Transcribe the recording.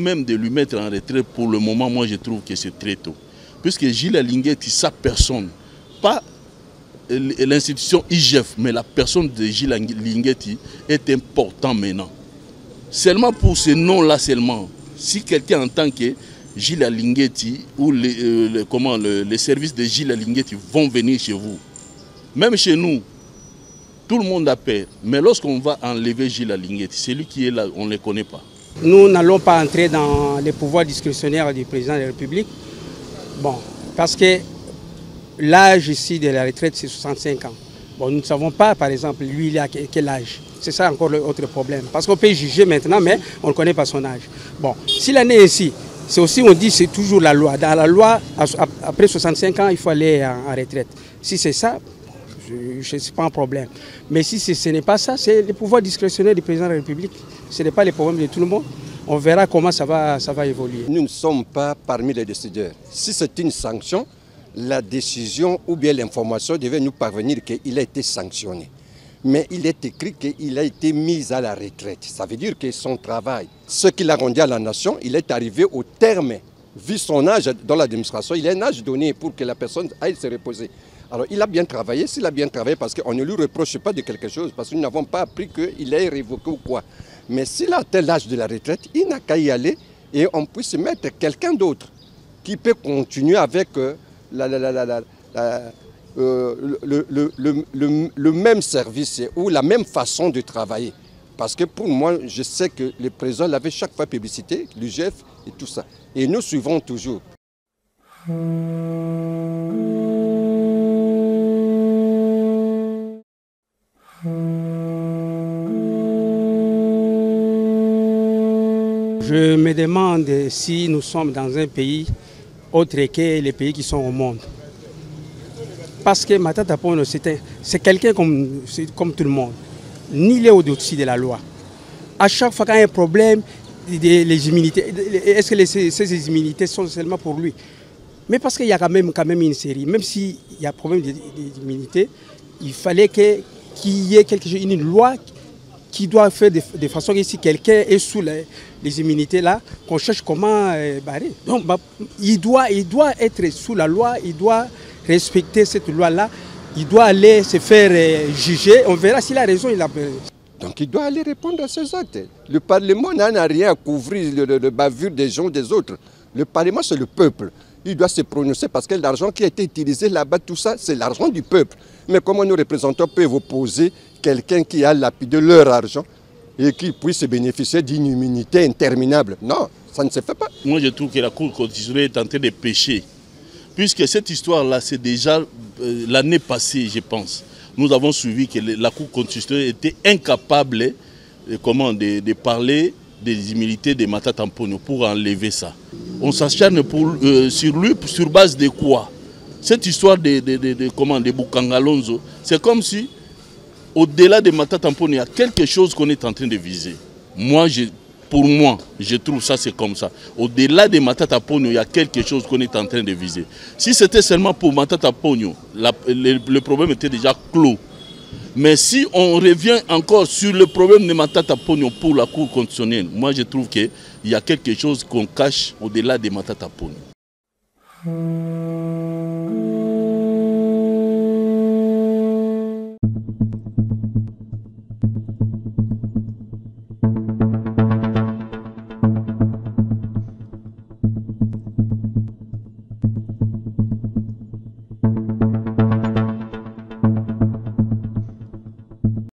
même de lui mettre en retraite pour le moment, moi je trouve que c'est très tôt. Puisque Gilles Alinguetti, sa personne, pas l'institution IGF, mais la personne de Gilles Alinguetti est important maintenant. Seulement pour ce nom-là seulement, si quelqu'un entend que Gilles Alinguetti ou les services de Gilles Alinguetti vont venir chez vous, même chez nous, tout le monde a peur. Mais lorsqu'on va enlever Gilles Alinguetti, celui qui est là, on ne le connaît pas. Nous n'allons pas entrer dans les pouvoirs discrétionnaires du président de la République. Bon, parce que l'âge ici de la retraite, c'est 65 ans. Bon, nous ne savons pas, par exemple, lui, il a quel âge. C'est ça encore l'autre problème. Parce qu'on peut juger maintenant, mais on ne connaît pas son âge. Bon, s'il en est ici, c'est aussi, on dit, c'est toujours la loi. Dans la loi, après 65 ans, il faut aller en retraite. Si c'est ça, je ne sais pas un problème. Mais si ce n'est pas ça, c'est le pouvoir discrétionnaire du président de la République. Ce n'est pas le problème de tout le monde. On verra comment ça va évoluer. Nous ne sommes pas parmi les décideurs. Si c'est une sanction, la décision ou bien l'information devait nous parvenir qu'il a été sanctionné. Mais il est écrit qu'il a été mis à la retraite. Ça veut dire que son travail, ce qu'il a rendu à la nation, il est arrivé au terme. Vu son âge dans l'administration, il a un âge donné pour que la personne aille se reposer. Alors il a bien travaillé, s'il a bien travaillé, parce qu'on ne lui reproche pas de quelque chose, parce que nous n'avons pas appris qu'il est révoqué ou quoi. Mais s'il a atteint l'âge de la retraite, il n'a qu'à y aller et on puisse mettre quelqu'un d'autre qui peut continuer avec le même service ou la même façon de travailler. Parce que pour moi, je sais que le président l'avait chaque fois publicité, l'UGF et tout ça. Et nous suivons toujours. Je me demande si nous sommes dans un pays autre que les pays qui sont au monde. Parce que Matata Ponyo, c'est quelqu'un comme tout le monde. Ni il est au-dessus de la loi. À chaque fois qu'il y a un problème, les immunités, est-ce que ces immunités sont seulement pour lui? Mais parce qu'il y a quand même une série. Même s'il y a un problème d'immunité, il fallait qu'il y ait une loi qui doit faire de façon que si quelqu'un est sous les immunités là, qu'on cherche comment barrer. Donc il doit être sous la loi, il doit respecter cette loi-là, il doit aller se faire juger, on verra s'il a raison, il a raison. Donc il doit aller répondre à ses actes. Le Parlement n'a rien à couvrir le bavure des gens des autres. Le Parlement, c'est le peuple. Il doit se prononcer parce que l'argent qui a été utilisé là-bas, tout ça, c'est l'argent du peuple. Mais comment nos représentants peuvent opposer quelqu'un qui a lapidé leur argent et qui puisse bénéficier d'une immunité interminable? Non, ça ne se fait pas. Moi, je trouve que la Cour constitutionnelle est en train de pécher. Puisque cette histoire-là, c'est déjà l'année passée, je pense. Nous avons suivi que la Cour constitutionnelle était incapable de parler des immunités de Matata Ponyo pour enlever ça. On s'acharne sur lui sur base de quoi? Cette histoire de Bukangalonzo, c'est comme si, au-delà de Matata Ponyo, il y a quelque chose qu'on est en train de viser. Pour moi, je trouve ça c'est comme ça. Au-delà de Matata Ponyo, il y a quelque chose qu'on est en train de viser. Si c'était seulement pour Matata Ponyo, le problème était déjà clos. Mais si on revient encore sur le problème de Matata Ponyo pour la Cour constitutionnelle, moi je trouve qu'il y a quelque chose qu'on cache au-delà de Matata Ponyo.